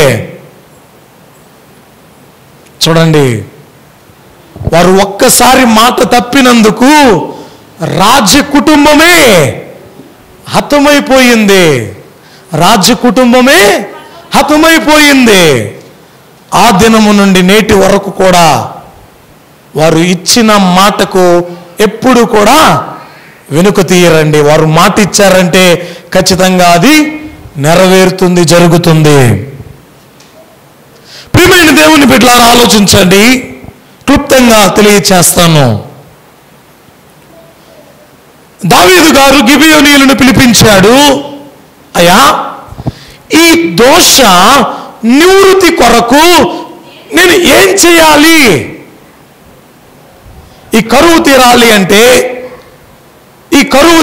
S1: చూడండి, వారు ఒక్కసారి మాట తప్పినందుకు రాజ్య కుటుంబమే హతమైపోయింది. రాజ్య కుటుంబమే హతమైపోయింది. ఆ దినము నుండి నేటి వరకు కూడా వారు ఇచ్చిన మాటకు ఎప్పుడు కూడా వెనుక తీయరండి. వారు మాట ఇచ్చారంటే ఖచ్చితంగా అది నెరవేరుతుంది, జరుగుతుంది. ప్రియమైన దేవుని బిడ్డలారా, ఆలోచించండి, క్లుప్తంగా తెలియచేస్తాను. దావీదు గారు గిబియోనీయులను పిలిపించాడు. అయ్యా, ఈ దోష నివృత్తి కొరకు నేను ఏం చేయాలి? ఈ కరువు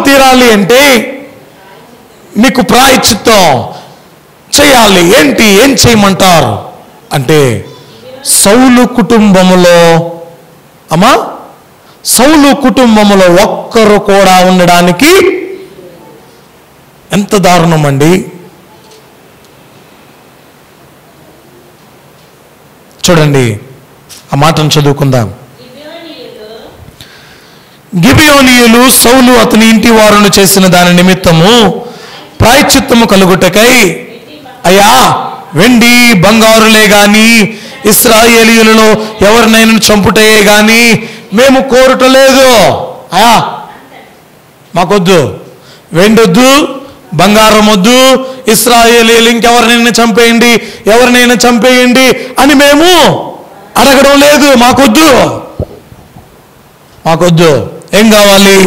S1: తీరాలి అంటే మీకు ప్రాయశ్చిత్తం చేయాలి. ఏంటి, ఏం చేయమంటారు అంటే, సౌలు కుటుంబములో సౌలు కుటుంబములో ఒక్కరు కూడా ఉండడానికి ఎంత దారుణం అండి. చూడండి, ఆ మాటను చదువుకుందాం. గిబియోనీయులు సౌలు అతని ఇంటి వారును చేసిన దాని నిమిత్తము ప్రాయశ్చిత్తము కలుగుటకై, అయ్యా వెండి బంగారులే గాని ఇశ్రాయేలీయులలో ఎవరినైనా చంపుటయే గాని మేము కోరటలేదు. అయ్యా మాకొద్దు, వెండొద్దు, బంగారం వద్దు, ఇశ్రాయేలీయులు ఇంకెవరినైనా చంపేయండి, ఎవరినైనా చంపేయండి అని మేము అడగడం లేదు. మాకొద్దు, మాకొద్దు. ఏం కావాలి?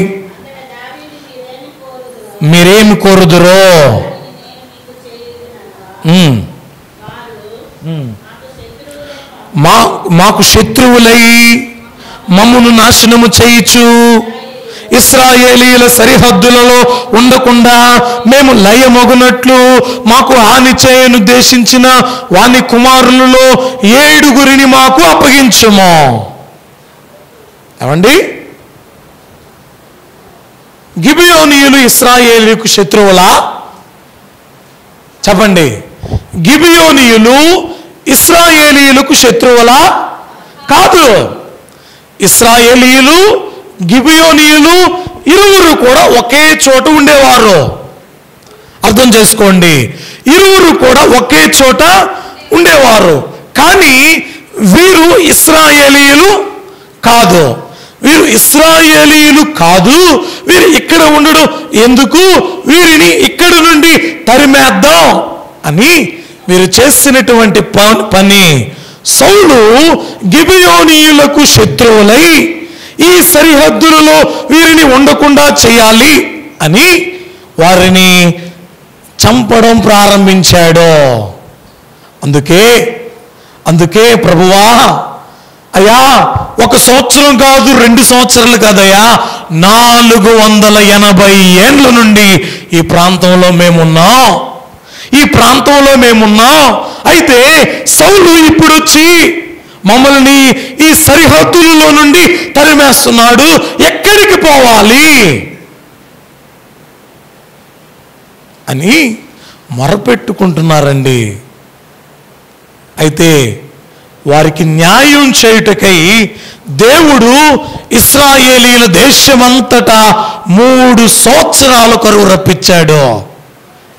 S1: మీరేమి కోరుదురో మాకు శత్రువులై మమ్మును నాశనము చేయుచు ఇశ్రాయేలీయుల సరిహద్దులలో ఉండకుండా మేము లయమొగునట్లు మాకు హాని చేయనుద్దేశించిన వాని కుమారులలో 7 మాకు అప్పగించుము. ఏమండి? గిబియోనీయులు ఇశ్రాయేలీయులకు శత్రువులా? చెప్పండి. గిబియోనీయులు ఇశ్రాయేలీయులకు శత్రువులా? కాదు. ఇశ్రాయేలీయులు గిబియోనీయులు ఇరువురు కూడా ఒకే చోట ఉండేవారు. అర్థం చేసుకోండి. ఇరువురు కూడా ఒకే చోట ఉండేవారు. కానీ వీరు ఇశ్రాయేలీయులు కాదు. వీరు ఇశ్రాయేలీయులు కాదు. వీరు ఇక్కడ ఉండడం ఎందుకు? వీరిని ఇక్కడి నుండి తరిమేద్దాం అని వీరు చేసినటువంటి పని. సౌలు గిబియోనీయులకు శత్రువులై ఈ సరిహద్దులలో వీరిని ఉండకుండా చేయాలి అని వారిని చంపడం ప్రారంభించాడు. అందుకే ప్రభువా, అయ్యా 1 సంవత్సరం కాదు, 2 సంవత్సరాలు కాదయ్యా, 480 ఏండ్ల నుండి ఈ ప్రాంతంలో మేమున్నాం. అయితే సౌలు ఇప్పుడు వచ్చి మమ్మల్ని ఈ సరిహద్దులలో నుండి తరిమేస్తున్నాడు, ఎక్కడికి పోవాలి అని మొరపెట్టుకుంటున్నారండి. అయితే వారికి న్యాయం చేయుటకై దేవుడు ఇశ్రాయేలీయుల దేశమంతటా 3 సంవత్సరాలు కరువు రప్పించాడు.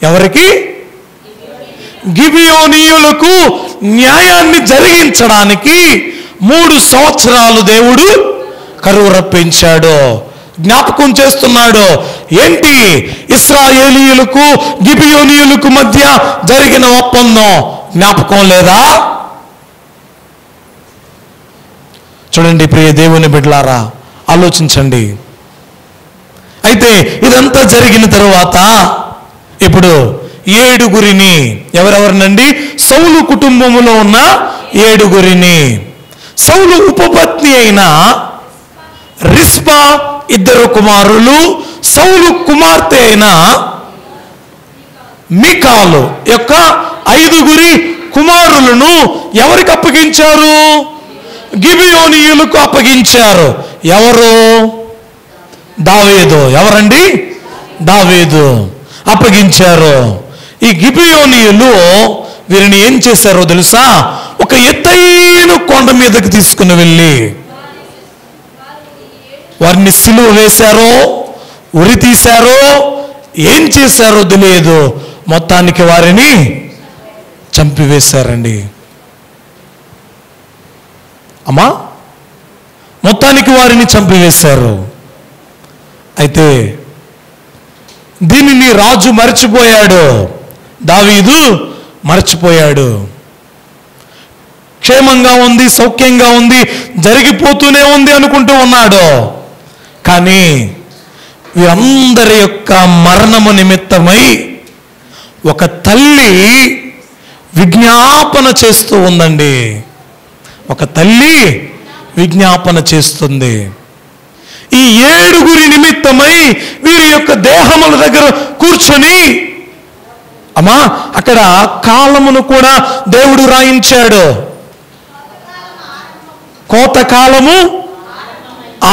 S1: ఎవరికి? గిబియోనీయులకు న్యాయాన్ని జరిగించడానికి 3 సంవత్సరాలు దేవుడు కరువు రప్పించాడు. జ్ఞాపకం చేస్తున్నాడు. ఏంటి? ఇశ్రాయేలీయులకు గిబియోనీయులకు మధ్య జరిగిన ఒప్పందం జ్ఞాపకం లేదా? చూడండి ప్రియ దేవుని బిడ్డలారా, ఆలోచించండి. అయితే ఇదంతా జరిగిన తరువాత ఇప్పుడు 7 ఎవరెవరినండి? సౌలు కుటుంబములో ఉన్న 7 సౌలు ఉపపత్ని అయిన రిస్పా 2 కుమారులు, సౌలు కుమార్తె అయిన మికాలు యొక్క 5 కుమారులను ఎవరికి అప్పగించారు? గిబియోనీయులకు అప్పగించారు. ఎవరు? దావీదు. ఎవరండి? దావీదు అప్పగించారు. ఈ గిబియోనీయులు వీరిని ఏం చేశారో తెలుసా? ఒక ఎత్తైన కొండ మీదకి తీసుకుని వెళ్ళి వారిని సిలువ వేశారో, ఉరి తీశారో, ఏం చేశారో తెలియదు. మొత్తానికి వారిని చంపివేశారండి. అమ్మా, మొత్తానికి వారిని చంపివేశారు. అయితే దీనిని రాజు మర్చిపోయాడు, దావీదు మర్చిపోయాడు. క్షేమంగా ఉంది, సౌఖ్యంగా ఉంది, జరిగిపోతూనే ఉంది అనుకుంటూ ఉన్నాడు. కానీ వీరందరి యొక్క మరణము నిమిత్తమై ఒక తల్లి విజ్ఞాపన చేస్తూ ఉందండి. ఒక తల్లి విజ్ఞాపన చేస్తుంది. ఈ 7 నిమిత్తమై వీరి యొక్క దేహముల దగ్గర కూర్చొని, అమ్మా అక్కడ కాలమును కూడా దేవుడు రాయించాడు. కోతకాలము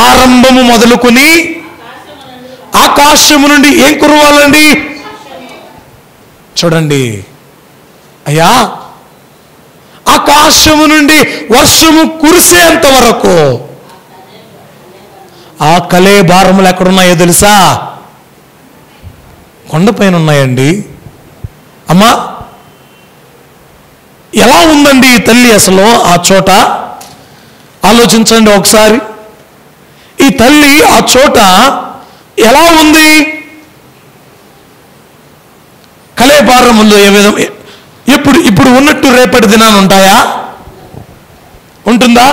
S1: ఆరంభము మొదలుకొని ఆకాశము నుండి ఏం కురవాలండి? చూడండి అయ్యా, ఆకాశము నుండి వర్షము కురిసేంత వరకు ఆ కళేబారములు ఎక్కడున్నాయో తెలుసా? కొండపైన ఉన్నాయండి. అమ్మా, ఎలా ఉందండి ఈ తల్లి అసలు ఆ చోట? ఆలోచించండి ఒకసారి. ఈ తల్లి ఆ చోట ఎలా ఉంది? కళేబారములు ఏ విధం ఇప్పుడు ఉన్నట్టు రేపటి దినాన్ని ఉంటాయా? ఉంటుందా?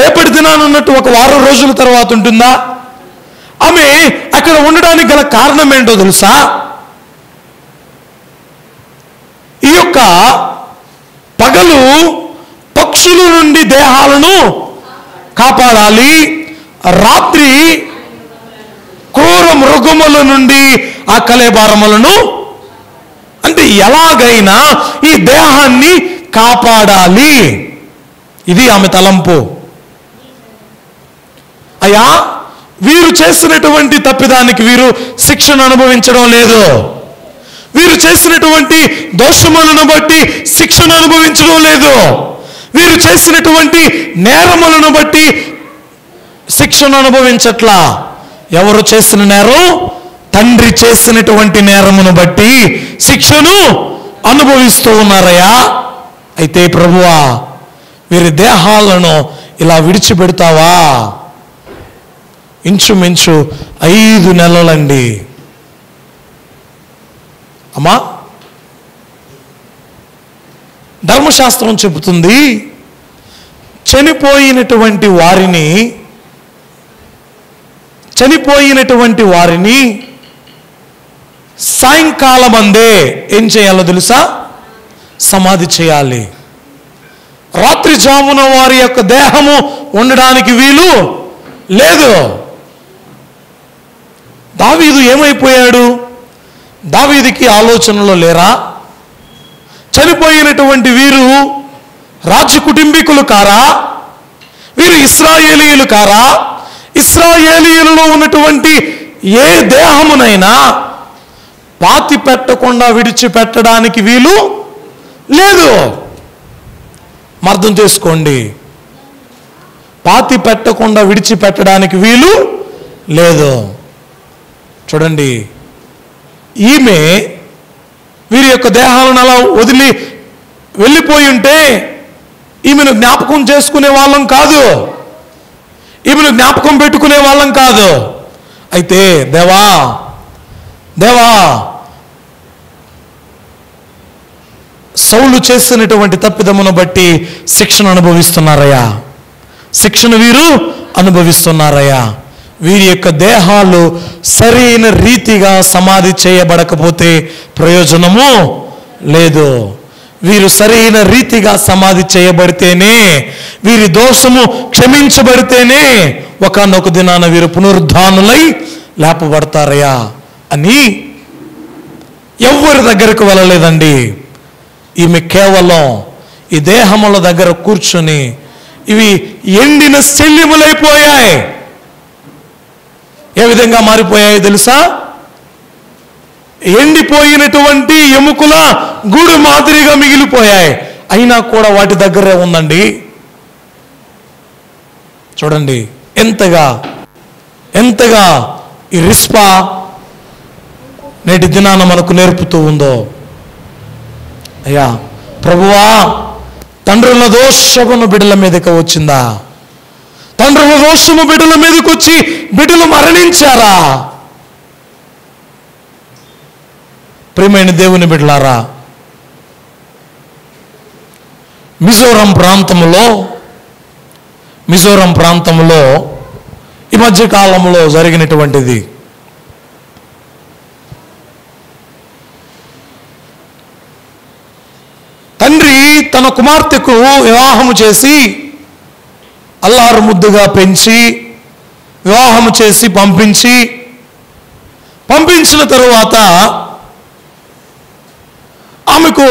S1: రేపటి దినాన ఉన్నట్టు ఒక వారం రోజుల తర్వాత ఉంటుందా? ఆమె అక్కడ ఉండడానికి గల కారణం ఏంటో తెలుసా? ఈ యొక్క పగలు పక్షుల నుండి దేహాలను కాపాడాలి, రాత్రి క్రూర మృగముల నుండి ఆ కళేబారములను, అంటే ఎలాగైనా ఈ దేహాన్ని కాపాడాలి. ఇది ఆమె తలంపు. అయ్యా, వీరు చేసినటువంటి తప్పిదానికి వీరు శిక్షను అనుభవించడం లేదు. వీరు చేసినటువంటి దోషములను బట్టి శిక్షను అనుభవించడం లేదు. వీరు చేసినటువంటి నేరములను బట్టి శిక్షను అనుభవించట్లా. ఎవరు చేసిన నేరం? తండ్రి చేసినటువంటి నేరమును బట్టి శిక్షను అనుభవిస్తూ ఉన్నారయ్యా. అయితే ప్రభువా, వీరి దేహాలను ఇలా విడిచిపెడతావా? ఇంచుమించు 5 నెలలండి. అమ్మా, ధర్మశాస్త్రం చెబుతుంది, చనిపోయినటువంటి వారిని సాయంకాలం అందే ఏం చేయాలో తెలుసా? సమాధి చేయాలి. రాత్రి జామున వారి యొక్క దేహము ఉండడానికి వీలు లేదు. దావీదు ఏమైపోయాడు? దావీదుకి ఆలోచనలో లేరా? చనిపోయినటువంటి వీరు రాజ కుటుంబీకులు కారా? వీరు ఇశ్రాయేలీయులు కారా? ఇశ్రాయేలీయులలో ఉన్నటువంటి ఏ దేహమునైనా పాతి పెట్టకుండా విడిచిపెట్టడానికి వీలు లేదు. అర్థం చేసుకోండి, పాతి పెట్టకుండా విడిచిపెట్టడానికి వీలు లేదు. చూడండి, ఈమె వీరి యొక్క దేహాలను అలా వదిలి వెళ్ళిపోయి ఉంటే ఈమెను జ్ఞాపకం చేసుకునే వాళ్ళం కాదు, ఈమెను జ్ఞాపకం పెట్టుకునే వాళ్ళం కాదు. అయితే దేవా సౌలు చేసినటువంటి తప్పిదమును బట్టి శిక్షణ అనుభవిస్తున్నారయ్యా. శిక్షణ వీరు అనుభవిస్తున్నారయ్యా. వీరి యొక్క దేహాలు సరైన రీతిగా సమాధి చేయబడకపోతే ప్రయోజనము లేదు. వీరు సరైన రీతిగా సమాధి చేయబడితేనే, వీరి దోషము క్షమించబడితేనే ఒకనొక దినాన వీరు పునరుద్ధానులై లేపబడతారయ్యా అని ఎవరి దగ్గరకు వెళ్ళలేదండి. ఈమె కేవలం ఈ దేహముల దగ్గర కూర్చుని ఇవి ఎండిన శల్యములైపోయాయి. ఏ విధంగా మారిపోయాయి తెలుసా? ఎండిపోయినటువంటి ఎముకల గూడు మాదిరిగా మిగిలిపోయాయి. అయినా కూడా వాటి దగ్గరే ఉందండి. చూడండి ఎంతగా ఈ రిస్పా నేటి దినాన మనకు నేర్పుతూ ఉందో. అయ్యా ప్రభువా, తండ్రుల దోషమును బిడ్డల మీదకి వచ్చిందా? తండ్రుల దోషము బిడ్డల మీదకి వచ్చి బిడ్డలు మరణించారా? ప్రియమైన దేవుని బిడ్డలారా, మిజోరం ప్రాంతంలో ఈ మధ్య కాలంలో జరిగినటువంటిది. తండ్రి తన కుమార్తెకు వివాహము చేసి అల్లారు ముద్దుగా పెంచి వివాహము చేసి పంపించిన తరువాత ఆమెకు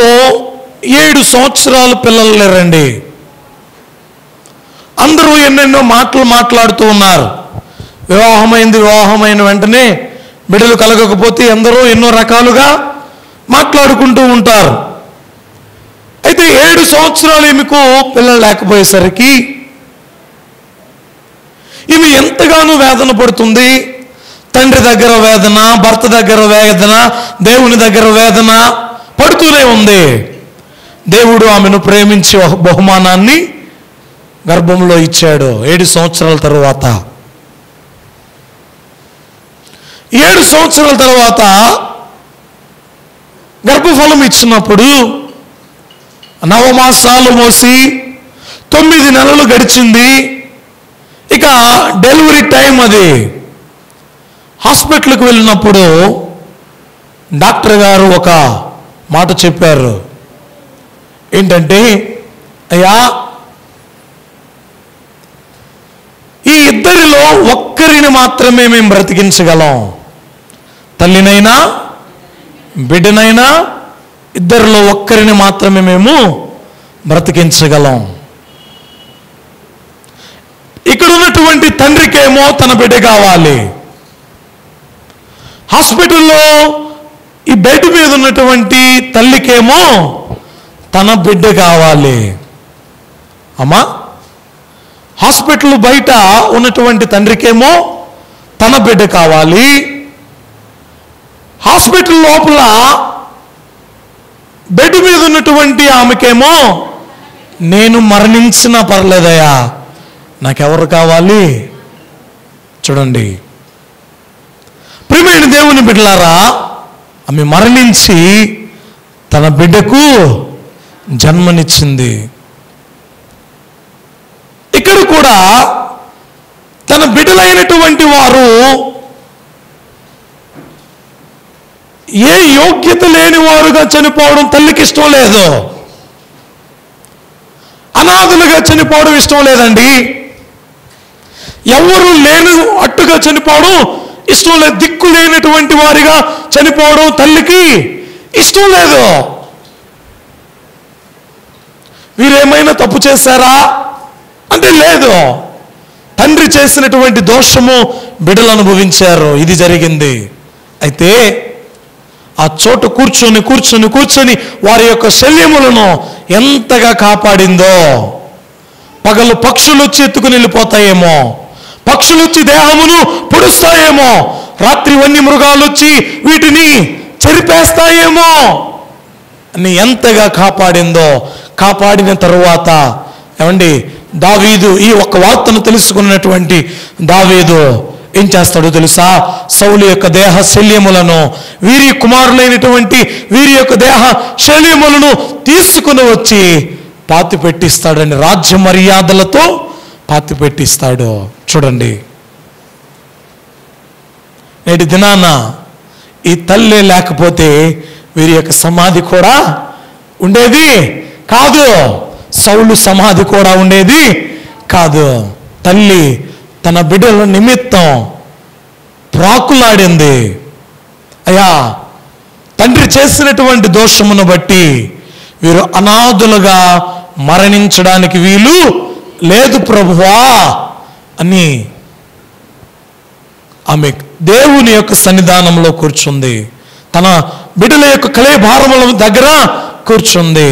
S1: 7 సంవత్సరాల పిల్లలు లేరండి. అందరూ ఎన్నెన్నో మాటలు మాట్లాడుతూ ఉన్నారు. వివాహమైన వెంటనే బిడ్డలు కలగకపోతే అందరూ ఎన్నో రకాలుగా మాట్లాడుకుంటూ ఉంటారు. అయితే 7 సంవత్సరాలు ఈమెకు పిల్లలు లేకపోయేసరికి ఈమె ఎంతగానో వేదన పడుతుంది. తండ్రి దగ్గర వేదన, భర్త దగ్గర వేదన, దేవుని దగ్గర వేదన పడుతూనే ఉంది. దేవుడు ఆమెను ప్రేమించి ఒక బహుమానాన్ని గర్భంలో ఇచ్చాడు 7 సంవత్సరాల తరువాత. 7 సంవత్సరాల తర్వాత గర్భఫలం ఇచ్చినప్పుడు 9 మాసాలు మోసి 9 నెలలు గడిచింది. ఇక డెలివరీ టైం అది. హాస్పిటల్కి వెళ్ళినప్పుడు డాక్టర్ గారు ఒక మాట చెప్పారు. ఏంటంటే, అయ్యా, ఈ ఇద్దరిలో ఒక్కరిని మాత్రమే మేము బ్రతికించగలం. తల్లినైనా బిడ్డనైనా ఇద్దరిలో ఒక్కరిని మాత్రమే మేము బ్రతికించగలం. ఇక్కడ ఉన్నటువంటి తండ్రికేమో తన బిడ్డ కావాలి. హాస్పిటల్లో ఈ బెడ్ మీద ఉన్నటువంటి తల్లికేమో తన బిడ్డ కావాలి. అమ్మా, హాస్పిటల్ బయట ఉన్నటువంటి తండ్రికేమో తన బిడ్డ కావాలి. హాస్పిటల్ లోపల బెడ్ మీద ఉన్నటువంటి ఆమెకేమో నేను మరణించినా పర్లేదయ్యా, నాకెవరు కావాలి? చూడండి ప్రియమైన దేవుని బిడ్డలారా, ఆమె మరణించి తన బిడ్డకు జన్మనిచ్చింది. ఇక్కడ కూడా తన బిడ్డలైనటువంటి వారు ఏ యోగ్యత లేని వారుగా చనిపోవడం తల్లికి ఇష్టం లేదు. అనాథులుగా చనిపోవడం ఇష్టం లేదండి. ఎవరు లేని అట్టుగా చనిపోవడం ఇష్టం లేదు. దిక్కు లేనటువంటి వారిగా చనిపోవడం తల్లికి ఇష్టం లేదు. వీరేమైనా తప్పు చేశారా అంటే లేదు. తండ్రి చేసినటువంటి దోషము బిడ్డలు అనుభవించారు. ఇది జరిగింది. అయితే ఆ చోటు కూర్చొని కూర్చొని కూర్చొని వారి యొక్క శల్యములను ఎంతగా కాపాడిందో. పగలు పక్షులు వచ్చి ఎత్తుకుని వెళ్ళిపోతాయేమో, పక్షులు వచ్చి దేహమును పొడుస్తాయేమో, రాత్రి వన్య మృగాలు వచ్చి వీటిని చెరిపేస్తాయేమో అని ఎంతగా కాపాడిందో. కాపాడిన తరువాత ఏమండి, దావీదు ఈ ఒక్క వార్తను తెలుసుకున్నటువంటి దావీదు ఏం చేస్తాడో తెలుసా? సౌలు యొక్క దేహ శల్యములను, వీరి కుమారులైనటువంటి వీరి యొక్క దేహ శల్యములను తీసుకుని వచ్చి పాతి పెట్టిస్తాడని, రాజ్య మర్యాదలతో పాతి పెట్టిస్తాడు. చూడండి, నేటి దినాన ఈ తల్లి లేకపోతే వీరి యొక్క సమాధి కూడా ఉండేది కాదు. సౌలు సమాధి కూడా ఉండేది కాదు. తల్లి తన బిడ్డల నిమిత్తం ప్రాకులాడింది. అయ్యా, తండ్రి చేసినటువంటి దోషమును బట్టి వీరు అనాథులుగా మరణించడానికి వీలు లేదు ప్రభువా అని ఆమె దేవుని యొక్క సన్నిధానంలో కూర్చుంది. తన బిడ్డల యొక్క కళేభారముల దగ్గర కూర్చుంది.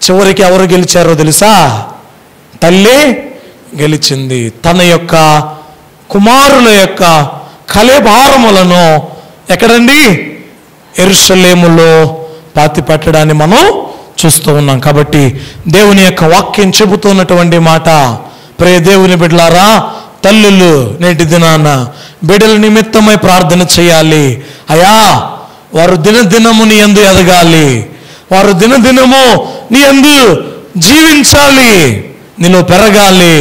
S1: చివరికి ఎవరు గెలిచారో తెలుసా? తల్లి గెలిచింది. తన యొక్క కుమారుల యొక్క కళేభారములను ఎక్కడండి? యెరూషలేములో పాతి పెట్టడాన్ని మనం చూస్తూ ఉన్నాం. కాబట్టి దేవుని యొక్క వాక్యం చెబుతున్నటువంటి మాట, ప్రియ దేవుని బిడ్డలారా, తల్లులు నేటి దినాన బిడ్డల నిమిత్తమై ప్రార్థన చేయాలి. అయ్యా, వారు దినదినము నీ యందు ఎదగాలి. వారు దినదినము నీ యందు జీవించాలి, నీలో పెరగాలి.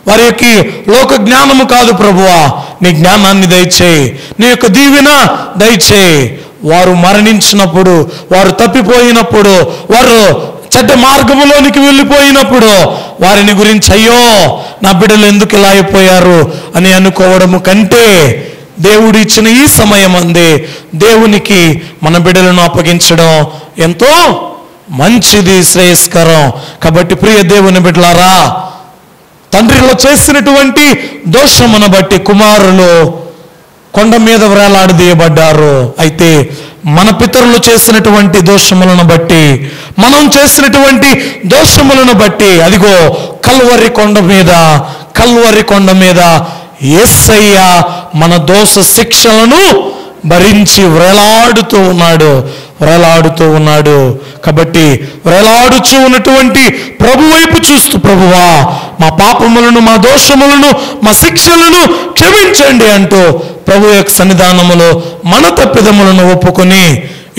S1: వారి యొక్క లోక జ్ఞానము కాదు ప్రభువా, నీ జ్ఞానాన్ని దయచేయి, నీ యొక్క దీవెన దయచేయి. వారు మరణించినప్పుడు, వారు తప్పిపోయినప్పుడు, వారు చెడ్డ మార్గములోనికి వెళ్ళిపోయినప్పుడు వారిని గురించి అయ్యో నా బిడ్డలు ఎందుకు ఇలా అయిపోయారు అని అనుకోవడము కంటే, దేవుడు ఇచ్చిన ఈ సమయం అందే దేవునికి మన బిడ్డలను అప్పగించడం ఎంతో మంచిది, శ్రేయస్కరం. కాబట్టి ప్రియ దేవుని బిడ్డలారా, తండ్రిలో చేసినటువంటి దోషమును బట్టి కుమారులు కొండ మీద వేలాడదీయబడ్డారు. అయితే మన పితరులు చేసినటువంటి దోషములను బట్టి, మనం చేసినటువంటి దోషములను బట్టి, అదిగో కల్వరి కొండ మీద యేసయ్య మన దోష శిక్షలను భరించి వేలాడుతూ ఉన్నాడు. కాబట్టి వేలాడుచూ ఉన్నటువంటి ప్రభు వైపు చూస్తూ, ప్రభువా మా పాపములను, మా దోషములను, మా శిక్షలను క్షమించండి అంటూ ప్రభు యొక్క సన్నిధానములో మన తప్పిదములను ఒప్పుకొని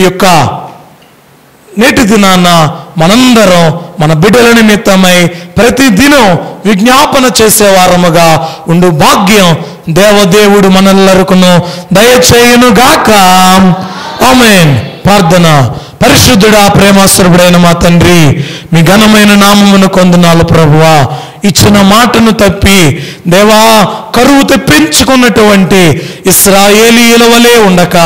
S1: ఈ యొక్క నేటి దినాన మనందరం మన బిడ్డల నిమిత్తమై ప్రతిదినం విజ్ఞాపన చేసేవారముగా ఉండు భాగ్యం దేవదేవుడు మనెల్లరికును దయచేయును గాక. ఆమేన్. ప్రార్థన. పరిశుద్ధుడా, ప్రేమాస్వరుడైన మా తండ్రి, మీ ఘనమైన నామమును కొందనాలు ప్రభువా. ఇచ్చిన మాటను తప్పి దేవా కరువు తెప్పించుకున్నటువంటి ఇశ్రాయేలీయుల వలె ఉండక,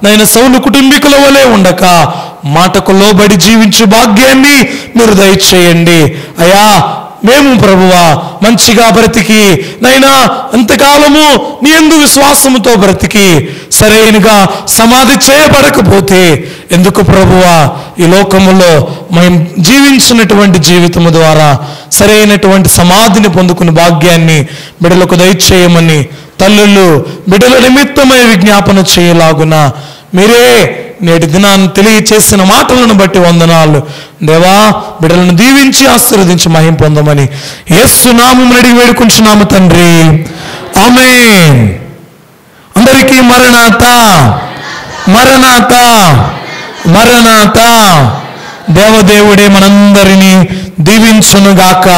S1: నైనా సౌలు కుటుంబీకుల వలె ఉండక, మాటకు లోబడి జీవించు భాగ్యాన్ని మీరు దయచేయండి అయ్యా. మేము ప్రభువా మంచిగా బ్రతికి నైనా అంతకాలము నీ యందు విశ్వాసముతో బ్రతికి సరైనగా సమాధి చేయబడకపోతే ఎందుకు ప్రభువా ఈ లోకములో మేము జీవించినటువంటి జీవితము ద్వారా సరైనటువంటి సమాధిని పొందుకునే భాగ్యాన్ని బిడ్డలకు దయచేయమని తల్లులు బిడ్డల నిమిత్తమై విజ్ఞాపన చేయలాగున మీరే నేటి దినాన్ని తెలియచేసిన మాటలను బట్టి వందనాలు దేవా. బిడ్డలను దీవించి ఆశీర్వదించి మహిమ పొందమని యేసు నామమున అడిగి వేడుకుంటున్నాము తండ్రి. ఆమేన్. అందరికీ మరణాత మరణాత మరణాత. దేవదేవుడే మనందరినీ దీవించునుగాక.